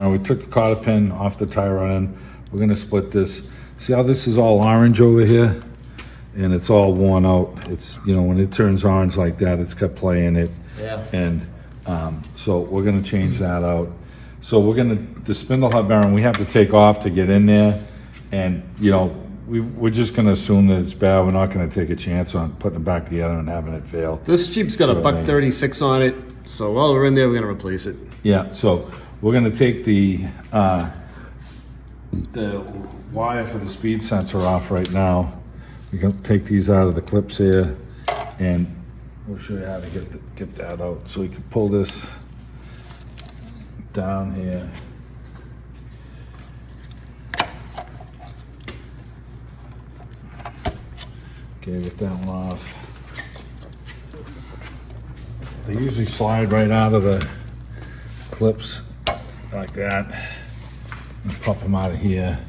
Now we took the cotter pin off the tie rod end. We're gonna split this. See how this is all orange over here? And it's all worn out. It's, you know, when it turns orange like that, it's got play in it. Yeah. And so we're gonna change that out. So we're gonna, the spindle hub bearing, we have to take off to get in there. And, you know, we're just gonna assume that it's bad. We're not gonna take a chance on putting it back together and having it fail. This Jeep's got a buck 36 on it, so while we're in there, we're gonna replace it. Yeah, so we're gonna take the wire for the speed sensor off right now. We're gonna take these out of the clips here, and we'll show you how to get that out. So we can pull this down here. Okay, get that one off. They usually slide right out of the clips like that and pop them out of here.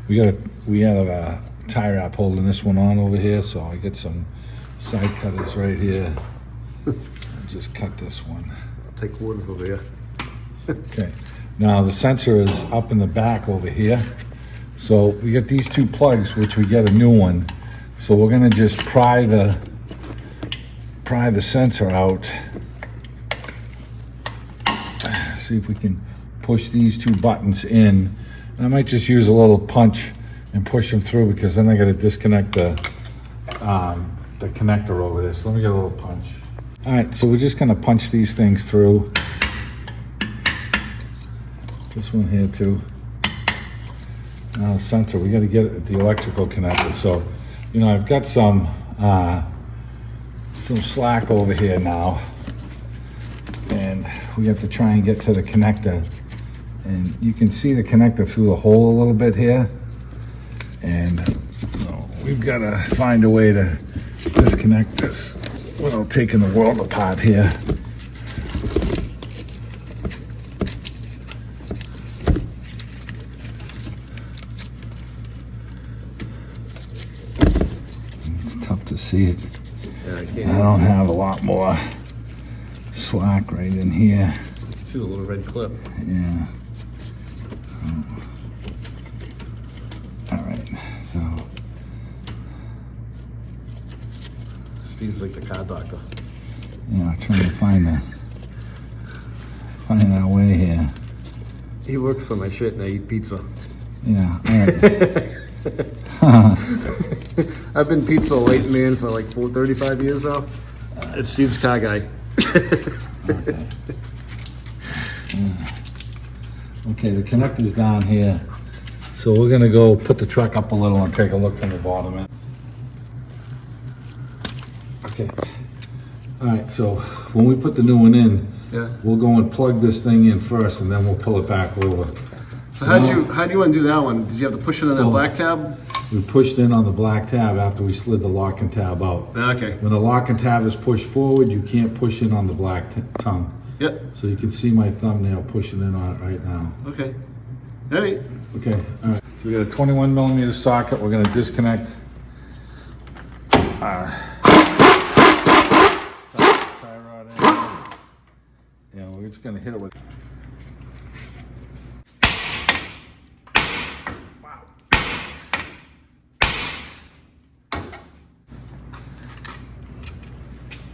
We have a tie wrap holding this one on over here, so I get some side cutters right here. Just cut this one. I'll take quarters over here. Okay, now the sensor is up in the back over here. So we got these two plugs, which we get a new one. So we're gonna just pry the sensor out. See if we can push these two buttons in. I might just use a little punch and push them through, because then I gotta disconnect the connector over there. So let me get a little punch. All right, so we're just gonna punch these things through. This one here too. Now the sensor, we gotta get the electrical connector. So, you know, I've got some slack over here now, and we have to try and get to the connector. And you can see the connector through the hole a little bit here. And we've got to find a way to disconnect this without taking the world apart here. It's tough to see it. Yeah, I don't have a lot more slack right in here. See the little red clip. Yeah. All right, so. Steve's like the car doctor. Yeah, trying to find our way here. He works on my shit and I eat pizza. Yeah, all right. I've been pizza late man for like 35 years now. It's Steve's car guy. Okay. Okay, the connector's down here. So we're gonna go put the truck up a little and take a look from the bottom end. Okay. All right, so when we put the new one in, we'll go and plug this thing in first, and then we'll pull it back over. So how do you want to do that one? Did you have to push it on that black tab? We pushed in on the black tab after we slid the lock and tab out. Okay. When the lock and tab is pushed forward, you can't push in on the black tongue. Yep. So you can see my thumbnail pushing in on it right now. Okay. All right. Okay, all right. So we got a 21 millimeter socket. We're gonna disconnect our tie rod in. And we're just gonna hit it with. Wow.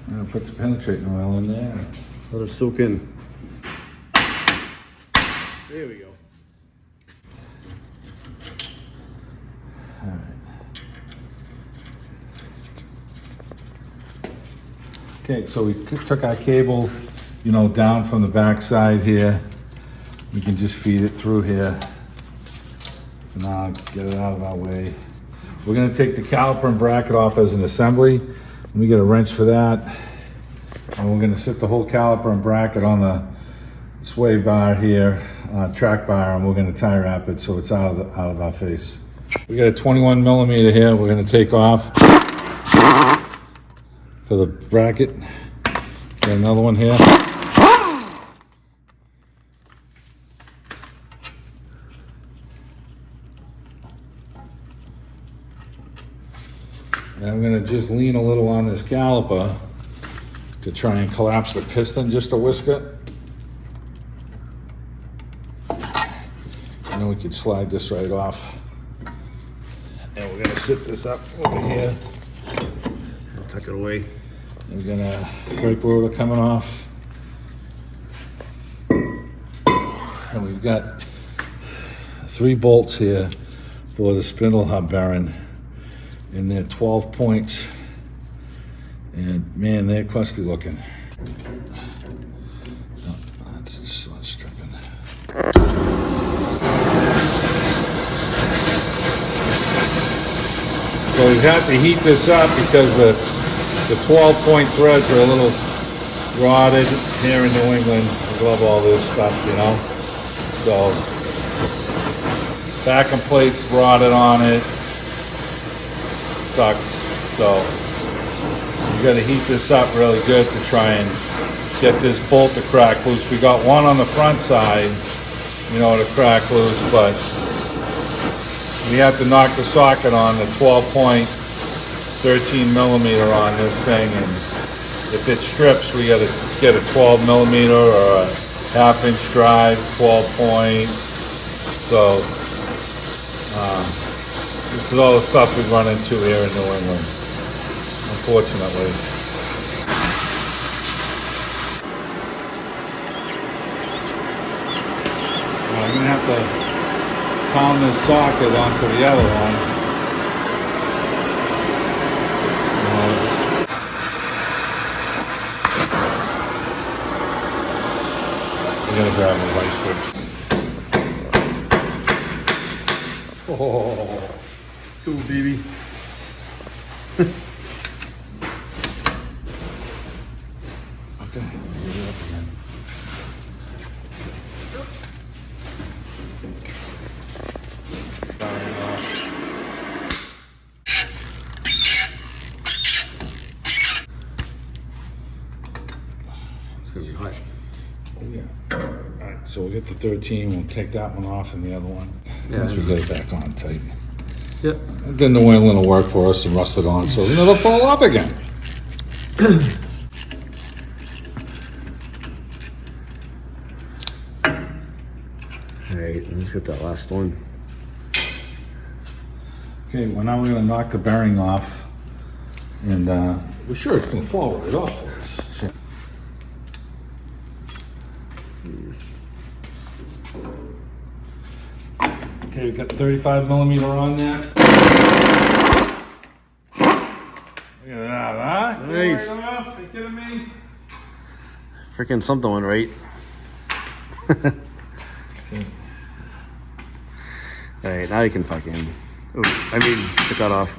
I'm gonna put some penetrating oil in there. Let her soak in. There we go. All right. Okay, so we took our cable, you know, down from the back side here. We can just feed it through here. So now get it out of our way. We're gonna take the caliper and bracket off as an assembly. Let me get a wrench for that. And we're gonna sit the whole caliper and bracket on the sway bar here, track bar, and we're gonna tie wrap it so it's out of our face. We got a 21 millimeter here. We're gonna take off for the bracket. Got another one here. And I'm gonna just lean a little on this caliper to try and collapse the piston just a whisker. then we can slide this right off. And we're gonna sit this up over here. I'll tuck it away. And we're gonna brake rotor coming off. And we've got 3 bolts here for the spindle hub bearing. And they're 12 points. And man, they're crusty looking. Oh, that's just stripping. So we've had to heat this up because the 12-point threads are a little rotted here in New England. We love all this stuff, you know. So backing plates rotted on it. Sucks. So you got to heat this up really good to try and get this bolt to crack loose. We got one on the front side, you know, to crack loose, but we have to knock the socket on the 12-point 13 millimeter on this thing, and if it strips, we got to get a 12 millimeter or a half-inch drive 12-point. So this is all the stuff we run into here in New England, unfortunately. I'm gonna have to pound this socket onto the other one. We're gonna grab a vice grip. Oh, let's go, baby. Okay, get it up again. It's gonna be hot. Oh, yeah. All right, so we'll get the 13, we'll take that one off and the other one. Yeah. Once we get it back on tight. Yep. And then the Wayland will work for us and rust it on so it'll fall off again. All right, let's get that last one. Okay, well now we're gonna knock the bearing off and we're sure it's gonna fall right off for us. So. Okay, we've got 35 millimeter on there. Look at that, huh? Nice. Right off. Are you kidding me? Freaking something went right. All right, now you can fucking. Ooh, I mean, get that off.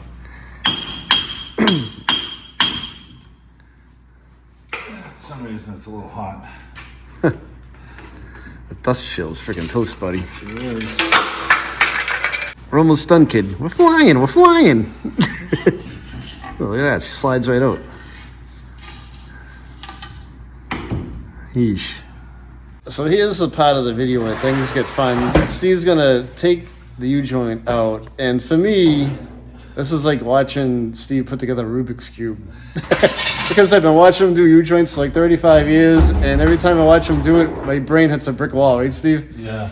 For some reason it's a little hot. The dust shield's freaking toast, buddy. It is. We're almost done, kid. We're flying. We're flying. Oh, look at that. She slides right out. Yeesh. So here's the part of the video where things get fun. Steve's gonna take the U-joint out, and for me, this is like watching Steve put together a Rubik's Cube. Because I've been watching him do U-joints for like 35 years, and every time I watch him do it, my brain hits a brick wall, right, Steve? Yeah.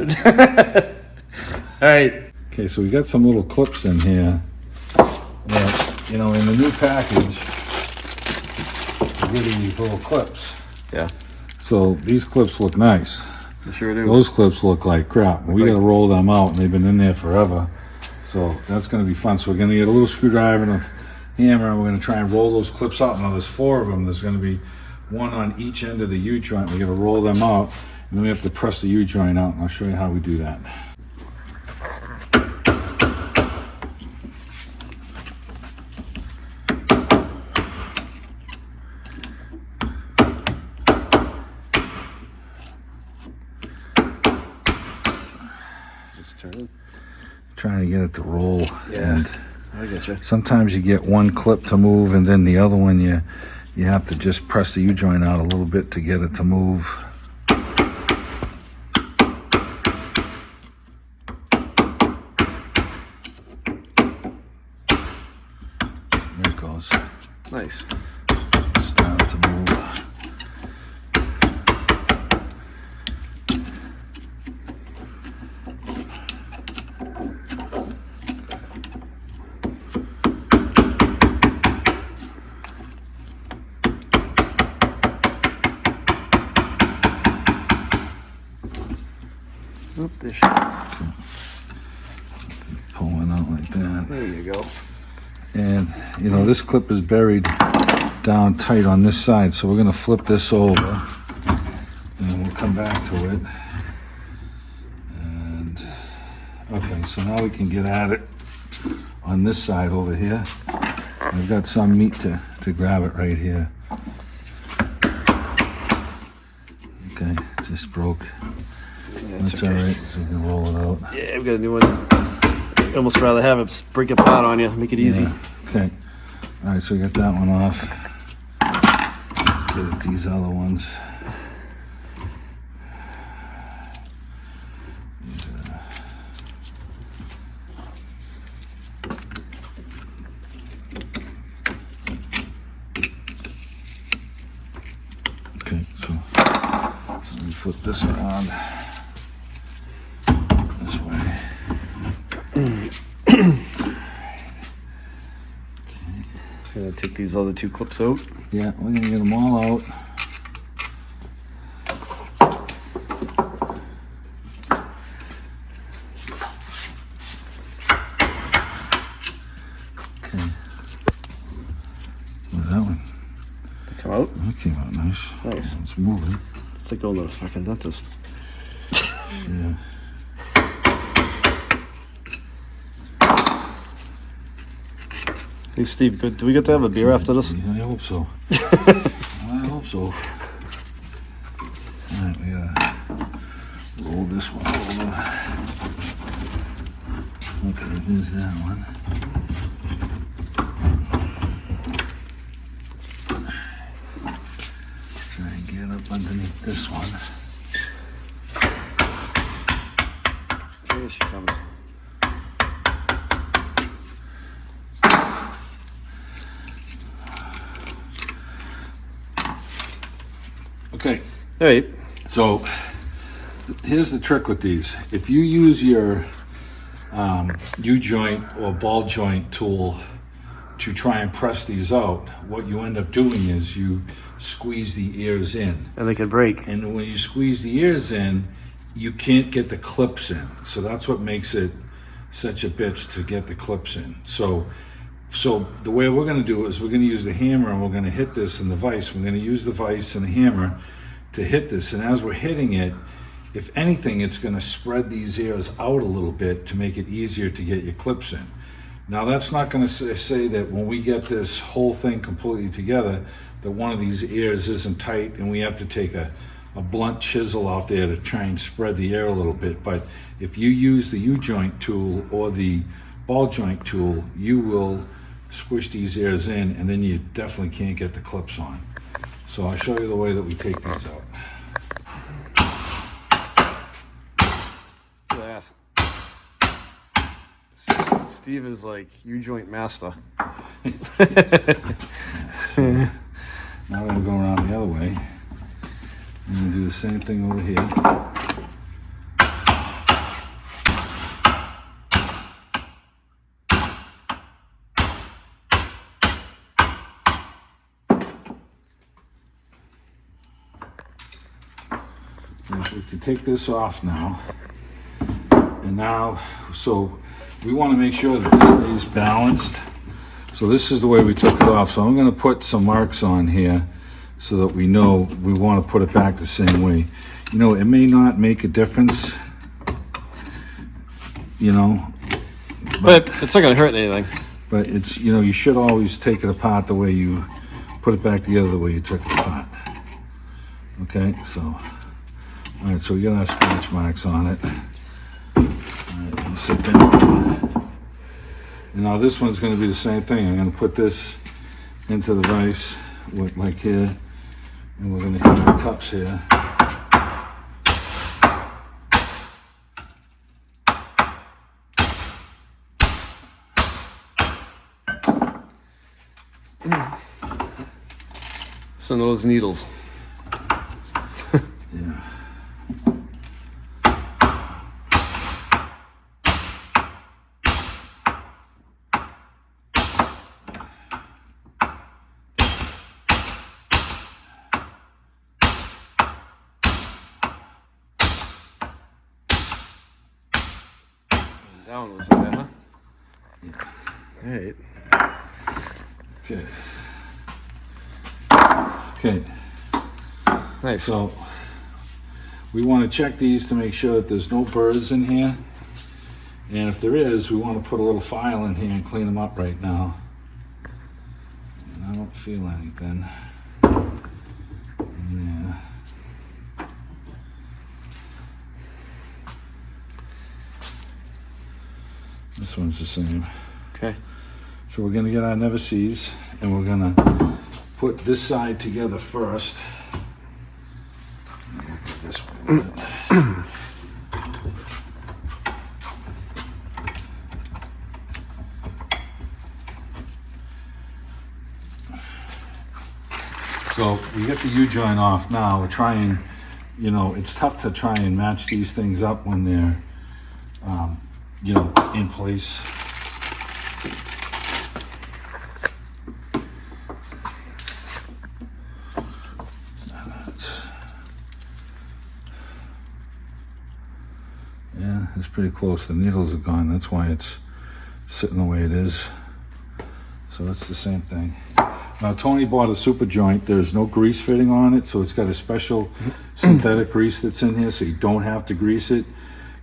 All right. Okay, so we got some little clips in here. That, you know, in the new package, we're getting these little clips. Yeah. So these clips look nice. I sure do. Those clips look like crap. We got to roll them out, and they've been in there forever. So that's going to be fun. So we're going to get a little screwdriver and a hammer, and we're going to try and roll those clips out. Now there's 4 of them. There's going to be one on each end of the U-joint. We're going to roll them out, and then we have to press the U-joint out, and I'll show you how we do that. Just turn it. Trying to get it to roll. Yeah. And I get you. sometimes you get one clip to move, and then the other one you have to just press the U-joint out a little bit to get it to move. There it goes. Nice. Starting to move. Oop, there she is. Pull one out like that. There you go. And, you know, this clip is buried down tight on this side, so we're going to flip this over, and then we'll come back to it. And, okay, so now we can get at it on this side over here. I've got some meat to grab it right here. Okay, it just broke. Yeah, That's okay. all right, so we can roll it out. Yeah, I've got a new one. I'd almost rather have it break apart on you, make it easy. Yeah. Okay. All right, so we got that one off. Let's get at these other ones. Okay, so let me flip this around this way. Just gonna take these other two clips out. Yeah, we're gonna get them all out. Okay. Where's that one? To come out. That came out nice. Nice. It's moving. It's like going to the fucking dentist. Yeah. Hey Steve, do we get to have a beer after this? I hope so. I hope so. Alright, we gotta roll this one over. Okay, there's that one. Try and get up underneath this one. Here she comes. Okay. All right. So here's the trick with these. If you use your U-joint or ball joint tool to try and press these out, what you end up doing is you squeeze the ears in. And they could break. And when you squeeze the ears in, you can't get the clips in. So that's what makes it such a bitch to get the clips in. So the way we're gonna do it is we're gonna use the hammer and we're gonna hit this in the vise. We're gonna use the vise and the hammer to hit this. And as we're hitting it, if anything, it's gonna spread these ears out a little bit to make it easier to get your clips in. Now that's not gonna say that when we get this whole thing completely together, that one of these ears isn't tight and we have to take a blunt chisel out there to try and spread the air a little bit. But if you use the U-joint tool or the ball joint tool, you will squish these ears in and then you definitely can't get the clips on. So I'll show you the way that we take these out. Look at that. Steve is like U-joint master. Now we're gonna go around the other way. I'm gonna do the same thing over here. We can take this off now. And now, so we want to make sure that this stays balanced. So this is the way we took it off. So I'm going to put some marks on here so that we know we want to put it back the same way. You know, it may not make a difference, you know. But it's not going to hurt anything. But it's, you know, you should always take it apart the way you put it back together the way you took it apart. Okay, so, all right, so we got our scratch marks on it. All right, you sit down. And now this one's going to be the same thing. I'm going to put this into the vise, with, like here, and we're going to hit the cups here. Some of those needles. Yeah. That one was there, huh? All right. Okay. Okay. Nice. So we want to check these to make sure that there's no burrs in here. And if there is, we want to put a little file in here and clean them up right now. And I don't feel anything. Yeah. This one's the same. Okay. So we're gonna get our never sees and we're gonna put this side together first. This one. So we get the U-joint off now. We're trying, you know, it's tough to try and match these things up when they're, you know, in place. Yeah, it's pretty close. The needles are gone. That's why it's sitting the way it is. So it's the same thing. Now, Tony bought a super joint. There's no grease fitting on it, so it's got a special synthetic grease that's in here, so you don't have to grease it.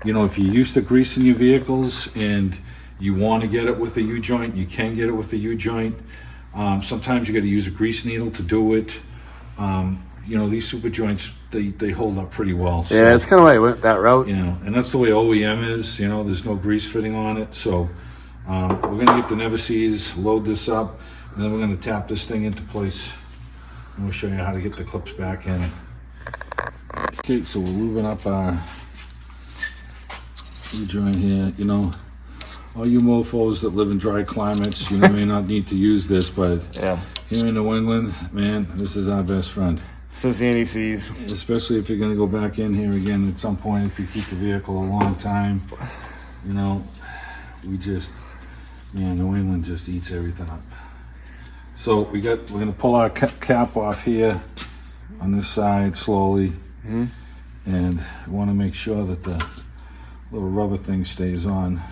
You know, if you're used to greasing your vehicles and you want to get it with a U-joint, you can get it with a U-joint. Sometimes you got to use a grease needle to do it. You know, these super joints, they hold up pretty well. Yeah, so, that's kind of why I went that route. you know, and that's the way OEM is. You know, there's no grease fitting on it. So we're gonna get the never sees, load this up, and then we're gonna tap this thing into place. And we'll show you how to get the clips back in. Okay, so we're lubing up our U-joint here. You know, all you mofos that live in dry climates, you may not need to use this, but Yeah. here in New England, man, this is our best friend. Says the anti-seize. Especially if you're gonna go back in here again at some point, if you keep the vehicle a long time. You know, we just, man, New England just eats everything up. So we're gonna pull our cap off here on this side slowly. And we wanna make sure that the little rubber thing stays on.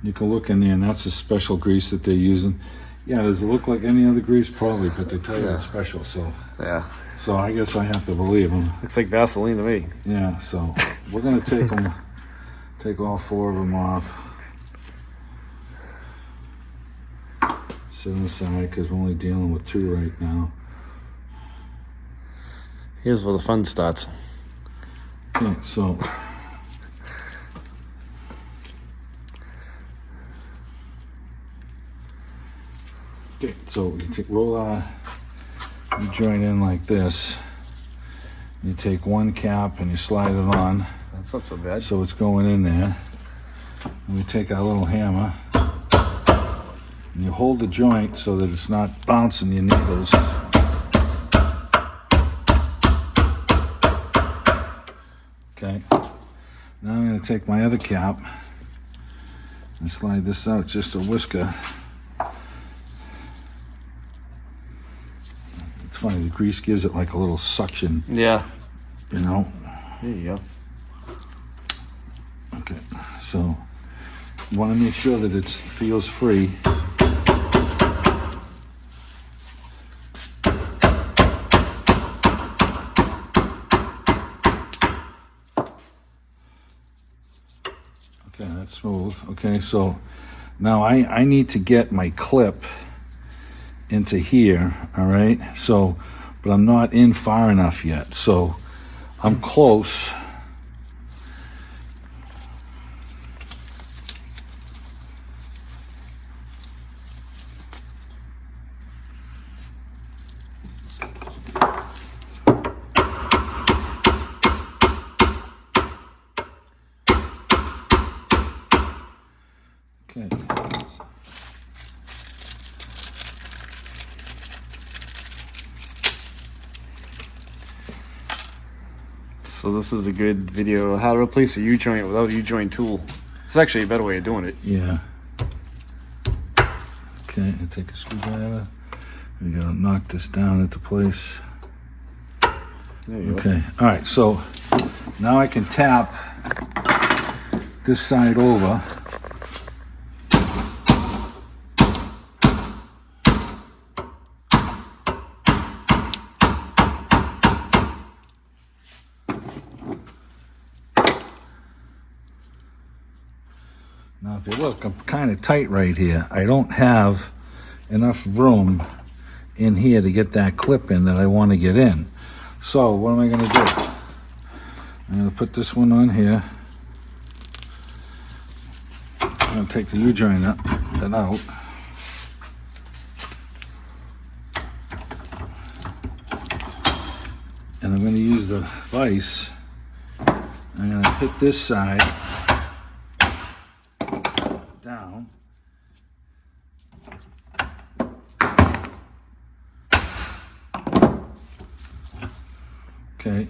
You can look in there, and that's a special grease that they're using. Yeah, does it look like any other grease? Probably, but they tell you it's special, so. Yeah. So I guess I have to believe them. Looks like Vaseline to me. Yeah, so we're gonna take all 4 of them off. Set them aside because we're only dealing with 2 right now. Here's where the fun starts. Okay, so. Okay, so you roll our U-joint in like this. You take one cap and you slide it on. That's not so bad. So it's going in there. And we take our little hammer and you hold the joint so that it's not bouncing your needles. Okay. Now I'm going to take my other cap and slide this out just a whisker. It's funny, the grease gives it like a little suction, Yeah. you know. There you go. Okay, so you want to make sure that it feels free. Okay, that's smooth. Okay, so now I need to get my clip into here, all right? So, but I'm not in far enough yet, so I'm close. Okay. So this is a good video. How to replace a U-joint without a U-joint tool. It's actually a better way of doing it. Yeah. Okay, I take a screwdriver. We gotta knock this down into place. There you go. Okay, all right, so now I can tap this side over Now, if you look, I'm kind of tight right here. I don't have enough room in here to get that clip in that I want to get in. So what am I going to do? I'm going to put this one on here. I'm going to take the U-joint out. And I'm going to use the vise. I'm going to hit this side down. Okay,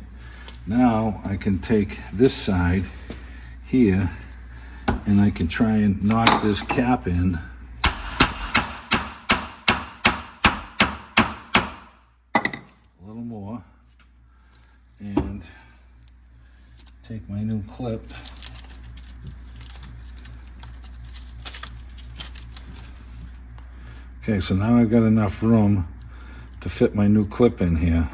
now I can take this side here and I can try and knock this cap in. A little more. And take my new clip. Okay, so now I've got enough room to fit my new clip in here.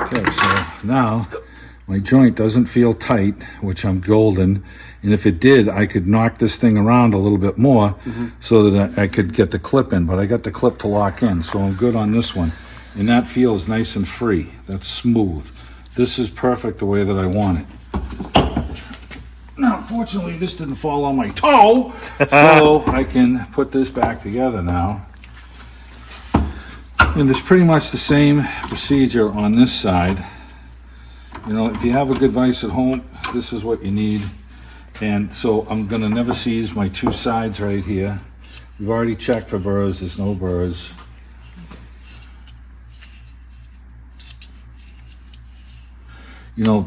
Okay, so now my joint doesn't feel tight, which I'm golden. And if it did, I could knock this thing around a little bit more so that I could get the clip in. But I got the clip to lock in, so I'm good on this one. And that feels nice and free. That's smooth. This is perfect the way that I want it. Now, unfortunately, this didn't fall on my toe, so I can put this back together now. And it's pretty much the same procedure on this side. You know, if you have a good vise at home, this is what you need. And so I'm gonna never seize my two sides right here. We've already checked for burrs, there's no burrs. You know,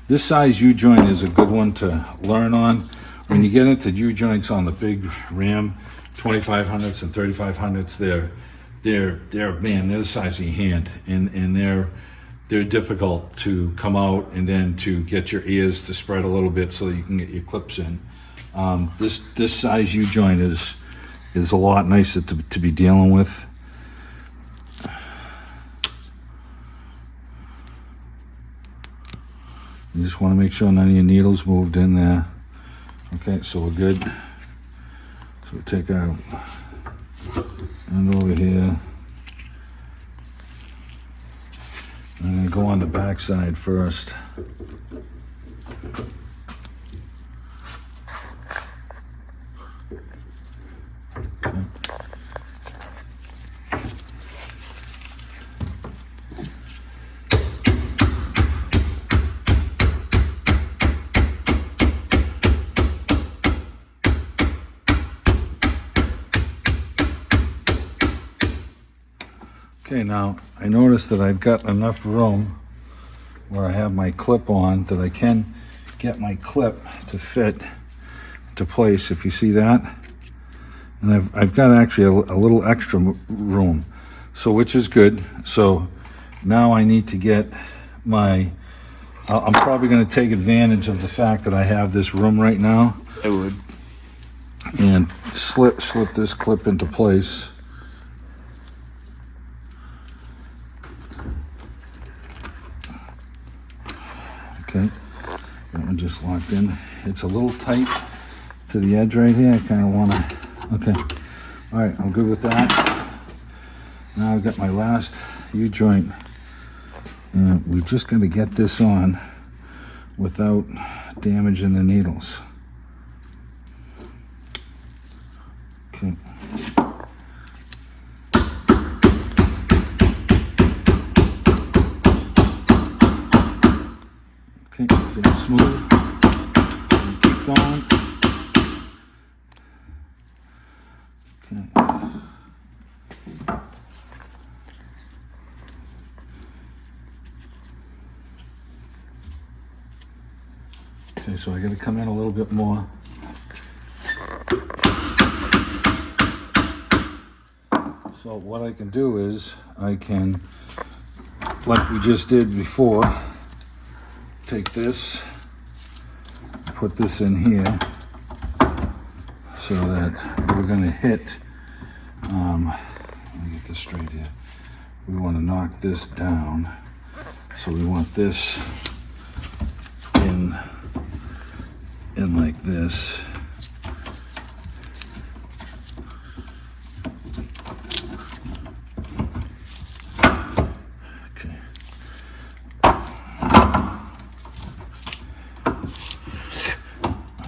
this size U-joint is a good one to learn on. When you get into U-joints on the big Ram 2500s and 3500s, they're man, they're the size of your hand, and they're difficult to come out and then to get your ears to spread a little bit so you can get your clips in. This size U-joint is a lot nicer to be dealing with. You just want to make sure none of your needles moved in there. Okay, so we're good. So we take our end over here. I'm going to go on the back side first. Okay. Okay, now I noticed that I've got enough room where I have my clip on that I can get my clip to fit to place, if you see that. And I've got actually a little extra room, so which is good. So now I need to get my, I'm probably going to take advantage of the fact that I have this room right now. I would. And slip this clip into place. Okay, that one just locked in. It's a little tight to the edge right here. I kind of want to, okay. All right, I'm good with that. Now I've got my last U-joint. And we've just got to get this on without damaging the needles. Okay. Okay, feel smooth. And keep going. Okay. Okay, so I got to come in a little bit more. So what I can do is I can, like we just did before, take this, put this in here so that we're going to hit, let me get this straight here. We want to knock this down. So we want this in like this. Okay.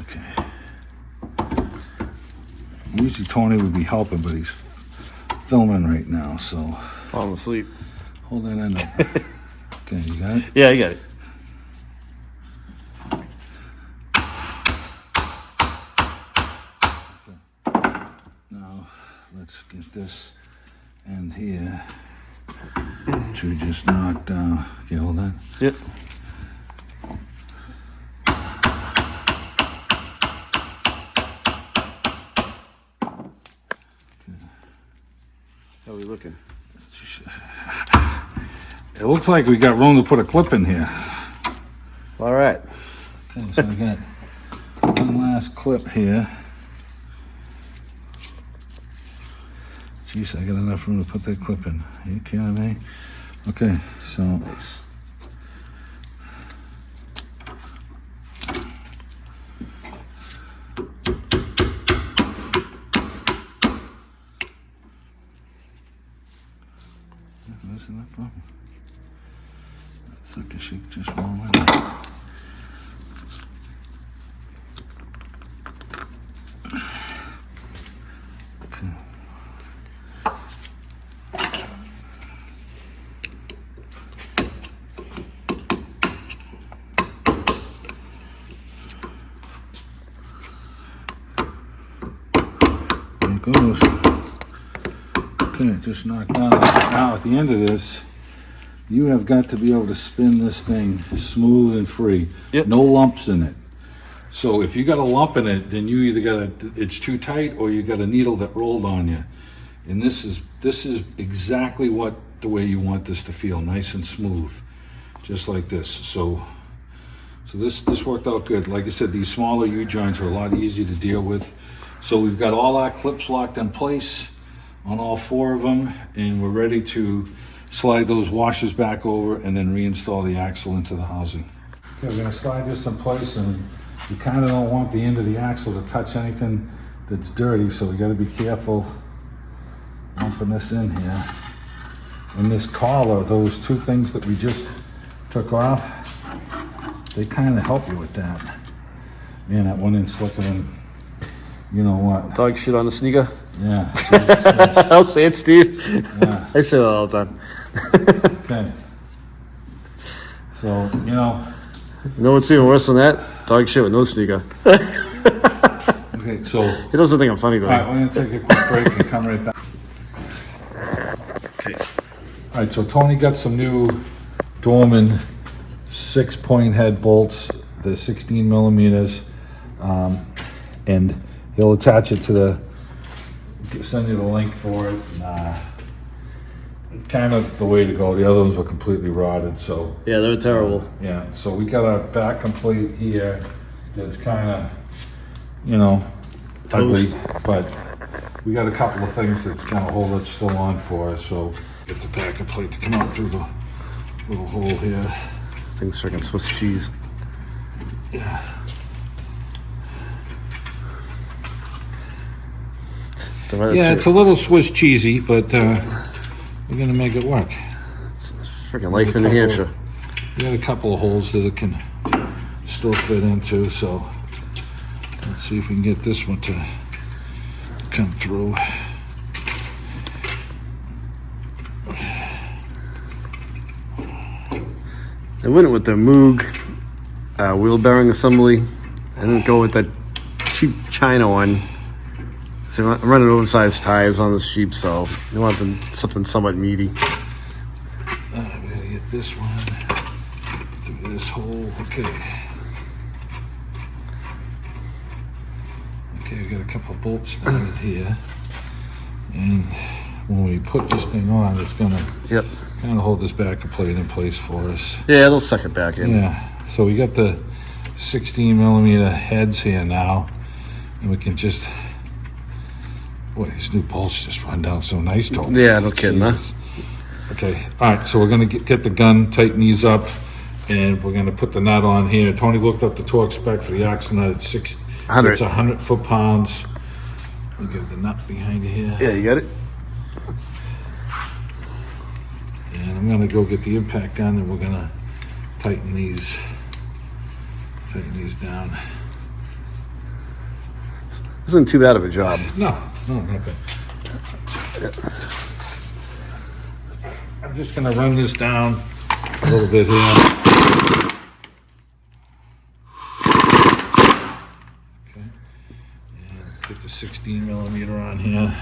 Okay. Usually Tony would be helping, but he's filming right now, so Falling asleep. hold that end up. Okay, you got it? Yeah, I got it. Now, let's get this end here to just knock down. Okay, hold on. Yep. How are we looking? It looks like we got room to put a clip in here. All right. Okay, so I got one last clip here. Jeez, I got enough room to put that clip in. Are you kidding me? Okay, so Nice. that's enough problem. That sucker should just roll in. Okay. There it goes. Okay, just knock down. Now at the end of this, you have got to be able to spin this thing smooth and free. Yep. No lumps in it. So if you got a lump in it, then you either it's too tight or you got a needle that rolled on you. And this is exactly the way you want this to feel, nice and smooth, just like this. So this worked out good. Like I said, these smaller U-joints are a lot easier to deal with. So we've got all our clips locked in place on all 4 of them, and we're ready to slide those washers back over and then reinstall the axle into the housing. Okay, we're gonna slide this in place, and you kind of don't want the end of the axle to touch anything that's dirty, so we gotta be careful lumping this in here. And this collar, those 2 things that we just took off, they kind of help you with that. Man, that one in slicker than you know what. Dog shit on the sneaker. Yeah. I'll say it, Steve. Yeah. I say that all the time. Okay. So, you know. You know what's even worse than that? Dog shit with no sneaker. Okay, so. He doesn't think I'm funny though. All right, we're gonna take a quick break and come right back. Okay. All right, so Tony got some new Dorman 6-point head bolts. They're 16 millimeters, and he'll attach it to the. Send you the link for it. Kind of the way to go. The other ones were completely rotted, so. Yeah, they were terrible. Yeah, so we got our back complete here. That's kind of, you know, ugly, Toast. but we got a couple of things that's kind of hold it still on for us. So get the back plate to come out through the little hole here. Thing's freaking Swiss cheese. Yeah. Yeah, it's a little Swiss cheesy, but we're gonna make it work. It's freaking life in New Hampshire. We got a couple of holes that it can still fit into, so let's see if we can get this one to come through. I went with the Moog wheel bearing assembly. I didn't go with that cheap China one. So I'm running oversized tires on this Jeep, so I want something somewhat meaty. We gotta get this one through this hole. Okay. Okay, we got a couple bolts started here, and when we put this thing on, it's gonna Yep. kind of hold this backer plate in place for us. Yeah, it'll suck it back in. Yeah, so we got the 16 millimeter heads here now, and we can just, boy, these new bolts just run down so nice, Tony. Yeah, no kidding, huh? Jesus. Okay, all right, so we're gonna get the gun, tighten these up, and we're gonna put the nut on here. Tony looked up the torque spec for the axle nut. It's 100. It's 100 foot-pounds. We'll get the nut behind you here. Yeah, you got it? And I'm gonna go get the impact gun, and we're gonna tighten these down. Isn't too bad of a job. No, not bad. I'm just gonna run this down a little bit here. Okay, and get the 16 millimeter on here.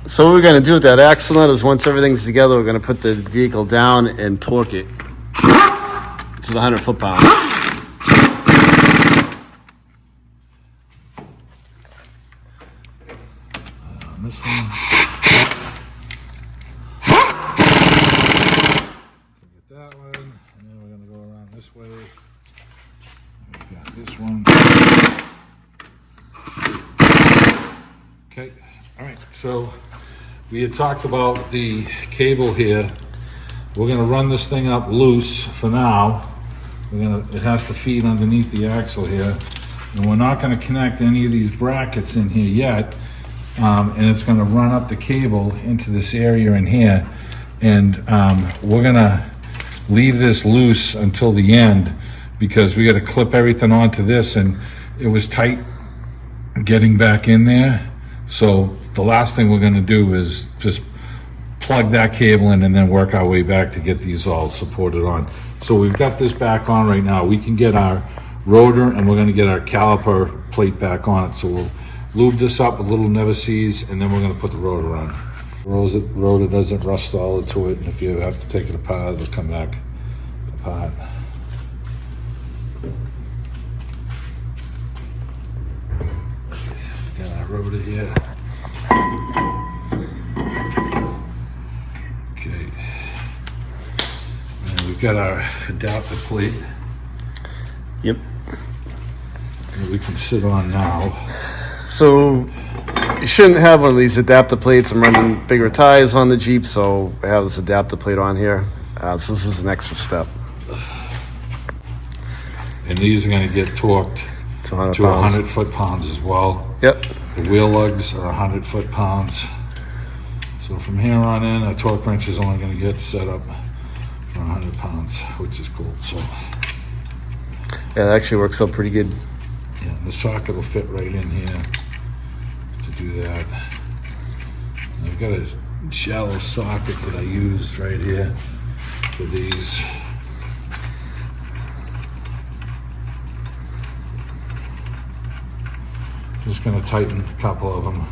So what we're going to do with that axle nut is once everything's together, we're going to put the vehicle down and torque it to the 100 foot-pounds. On this one. Get that one, and then we're gonna go around this way. We've got this one. Okay, all right, so we had talked about the cable here. We're gonna run this thing up loose for now. It has to feed underneath the axle here. And we're not gonna connect any of these brackets in here yet. And it's gonna run up the cable into this area in here. And we're gonna leave this loose until the end because we gotta clip everything onto this, and it was tight getting back in there. So the last thing we're gonna do is just plug that cable in and then work our way back to get these all supported on. So we've got this back on right now. We can get our rotor, and we're gonna get our caliper plate back on it. So we'll lube this up with little never sees, and then we're gonna put the rotor on. Rotor doesn't rust all into it, and if you have to take it apart, it'll come back apart. Got our rotor here. Okay. And we've got our adapter plate Yep. that we can sit on now. So you shouldn't have one of these adapter plates. I'm running bigger tires on the Jeep, so I have this adapter plate on here. So this is an extra step. And these are gonna get torqued To 100 to pounds. 100 foot-pounds as well. Yep. The wheel lugs are 100 foot-pounds. So from here on in, a torque wrench is only gonna get set up for 100 pounds, which is cool. So, Yeah, that actually works out pretty good. yeah, the socket will fit right in here to do that. And I've got a shallow socket that I used right here for these. Just gonna tighten a couple of them,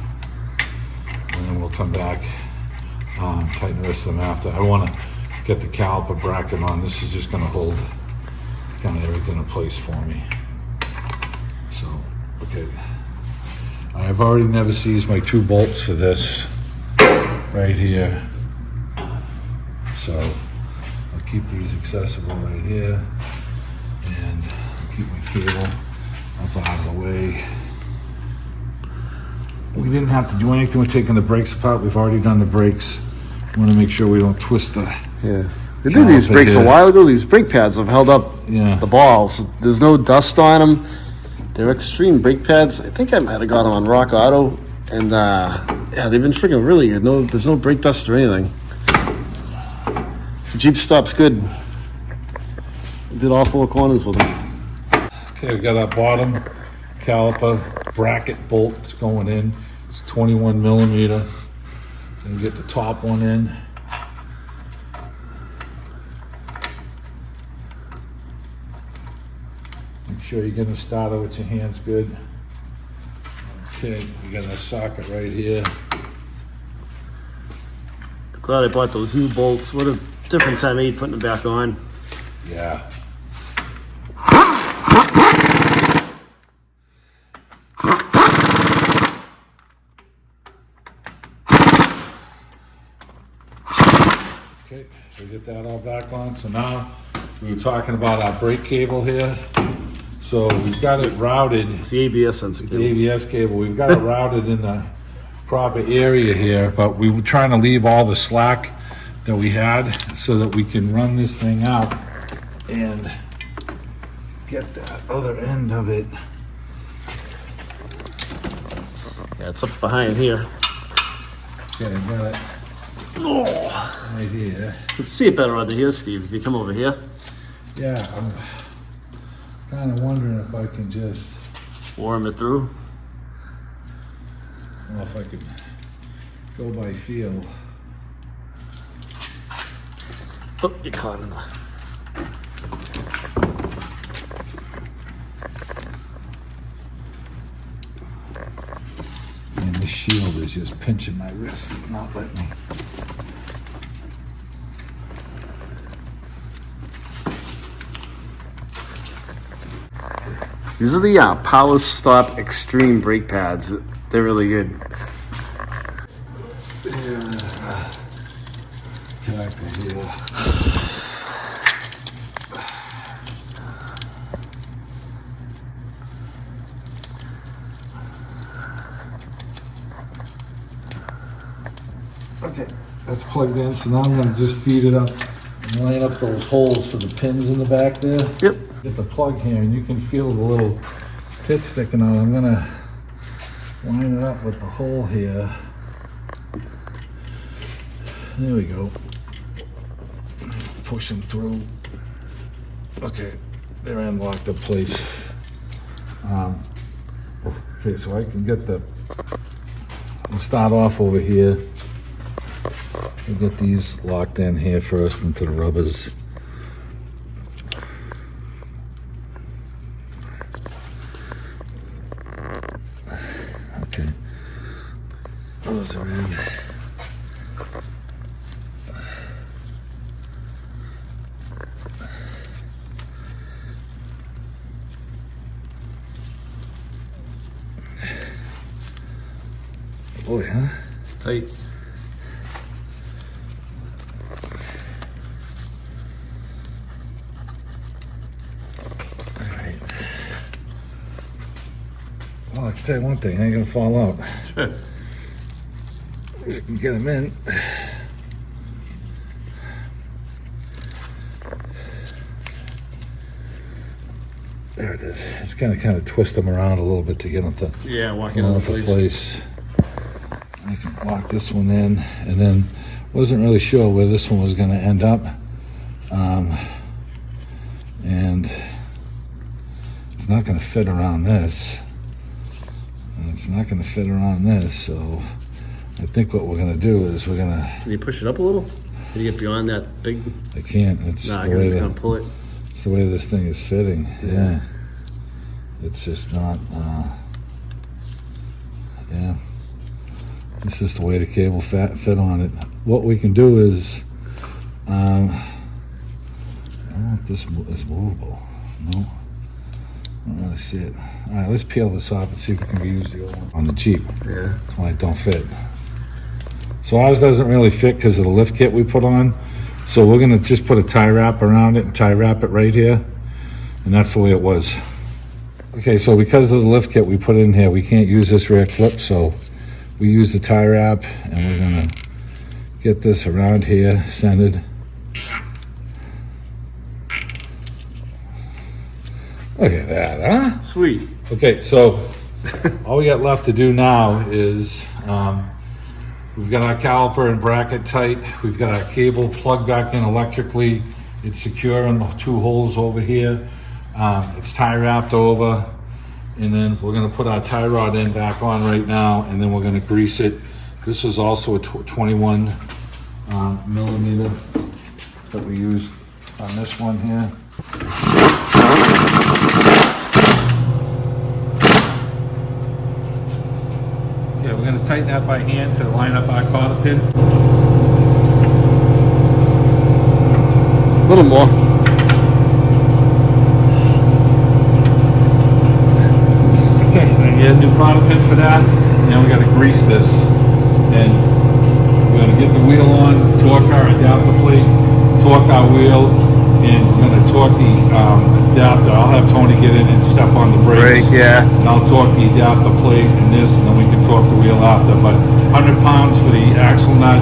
and then we'll come back, tighten the rest of them after. I wanna get the caliper bracket on. This is just gonna hold kind of everything in place for me. So, okay. I've already never seized my 2 bolts for this right here. So I'll keep these accessible right here, and I'll keep my cable up out of the way. We didn't have to do anything with taking the brakes apart. We've already done the brakes. We want to make sure we don't twist the, Yeah. We did these Caliper brakes a here. while ago. These brake pads have held up yeah. the balls. There's no dust on them. They're extreme brake pads. I think I might have got them on Rock Auto. And yeah, they've been freaking really good. No, there's no brake dust or anything. The Jeep stops good. Did all 4 corners with them. Okay, we got our bottom caliper bracket bolt going in. It's 21 millimeter. Then get the top one in. Make sure you're getting started with your hands good. Okay, we got a socket right here. Glad I bought those new bolts. What a difference I made putting them back on. Yeah. Okay, we get that all back on. So now we were talking about our brake cable here. So we've got it routed. It's the ABS sensor cable. The ABS cable. We've got it routed in the proper area here, but we were trying to leave all the slack that we had so that we can run this thing out and get that other end of it. Yeah, it's up behind here. Okay, I got it right here. You can see it better under here, Steve, if you come over here. Yeah, I'm kind of wondering if I can just, Warm it through. I don't know if I could go by feel. Oh, you're caught in the... And this shield is just pinching my wrist, not letting me. These are the Power Stop Extreme brake pads. They're really good. There's the connector here. Okay, that's plugged in, so now I'm gonna just feed it up and line up those holes for the pins in the back there. Yep. Get the plug here, and you can feel the little pit sticking out. I'm gonna line it up with the hole here. There we go. Push them through. Okay, they're in locked up place. Okay, so I can get the, we'll start off over here. We'll get these locked in here first into the rubbers. Okay, those are in. Boy, huh? Tight. Well, I can tell you one thing, I ain't gonna fall out. Sure. If you can get them in. There it is. It's gonna kind of twist them around a little bit to get them to Yeah, walking go out into of place. I can lock this one in, and then wasn't really sure where this one was gonna end up. And it's not gonna fit around this. And it's not gonna fit around this, so I think what we're gonna do is we're gonna, Can you push it up a little? Can you get beyond that big? I can't, it's Nah, the because way it's that, gonna pull it. it's the way this thing is fitting, yeah. It's just not, yeah. This is the way the cable fit on it. What we can do is, I don't know if this is movable. No, I don't really see it. All right, let's peel this off and see if we can reuse the old one on the Jeep. Yeah. That's why it don't fit. So ours doesn't really fit because of the lift kit we put on. So we're gonna just put a tie wrap around it and tie wrap it right here. And that's the way it was. Okay, so because of the lift kit we put in here, we can't use this rear clip, so we use the tie wrap, and we're gonna get this around here, centered. Look at that, huh? Sweet. Okay, so all we got left to do now is we've got our caliper and bracket tight. We've got our cable plugged back in electrically. It's secure in the two holes over here. It's tie wrapped over. And then we're gonna put our tie rod in back on right now, and then we're gonna grease it. This is also a 21 millimeter that we used on this one here. Yeah, we're gonna tighten that by hand to line up our cotter pin. A little more. Okay, Get a new cotter pin for that, and then we gotta grease this. And gonna get the wheel on, torque our adapter plate, torque our wheel, and we're gonna torque the adapter. I'll have Tony get in and step on the brakes. yeah. And I'll torque the adapter plate and this, and then we can torque the wheel after. But 100 pounds for the axle nut,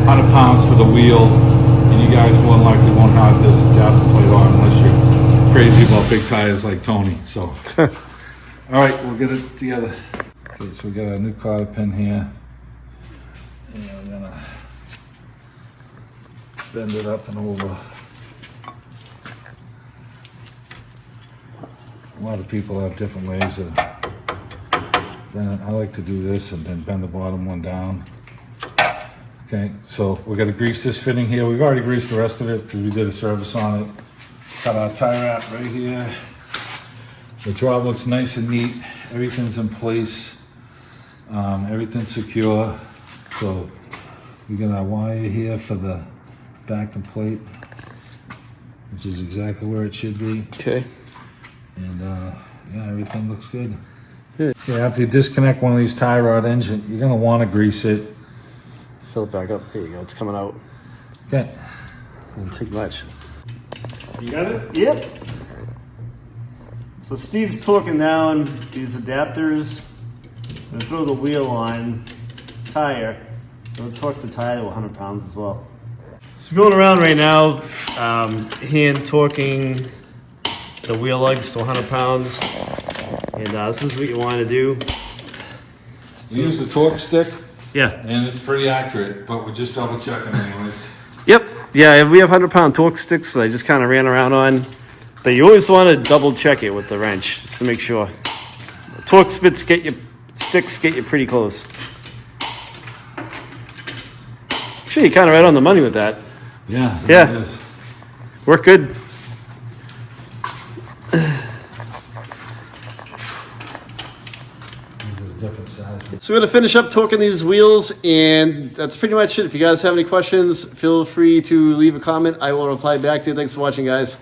100 pounds for the wheel, and you guys more than likely won't have this adapter plate on unless you're crazy about big tires like Tony. So, all right, we'll get it together. Okay, so we got a new cotter pin here. And we're gonna bend it up and over. A lot of people have different ways of bending. I like to do this and then bend the bottom one down. Okay, so we're gonna grease this fitting here. We've already greased the rest of it because we did a service on it. Got our tie wrap right here. The job looks nice and neat. Everything's in place. Everything's secure. So we got our wire here for the back and plate, which is exactly where it should be. Okay. And yeah, everything looks good. Good. Yeah, after you disconnect one of these tie rod engine, you're gonna want to grease it. Fill it back up. There you go. It's coming out. Okay. Doesn't take much. You got it? Yep. So Steve's torquing down these adapters. I'm gonna throw the wheel on tire. We'll torque the tire to 100 pounds as well. So going around right now, hand torquing the wheel lugs to 100 pounds. And this is what you want to do. We use the torque stick, Yeah. and it's pretty accurate, but we're just double checking anyways. Yep. Yeah, we have 100-pound torque sticks that I just kind of ran around on. But you always want to double check it with the wrench just to make sure. The torque sticks get you pretty close. Actually, you're kind of right on the money with that. Yeah. Yeah. It is. Work good. Different size. So we're going to finish up torquing these wheels, and that's pretty much it. If you guys have any questions, feel free to leave a comment. I will reply back to you. Thanks for watching, guys.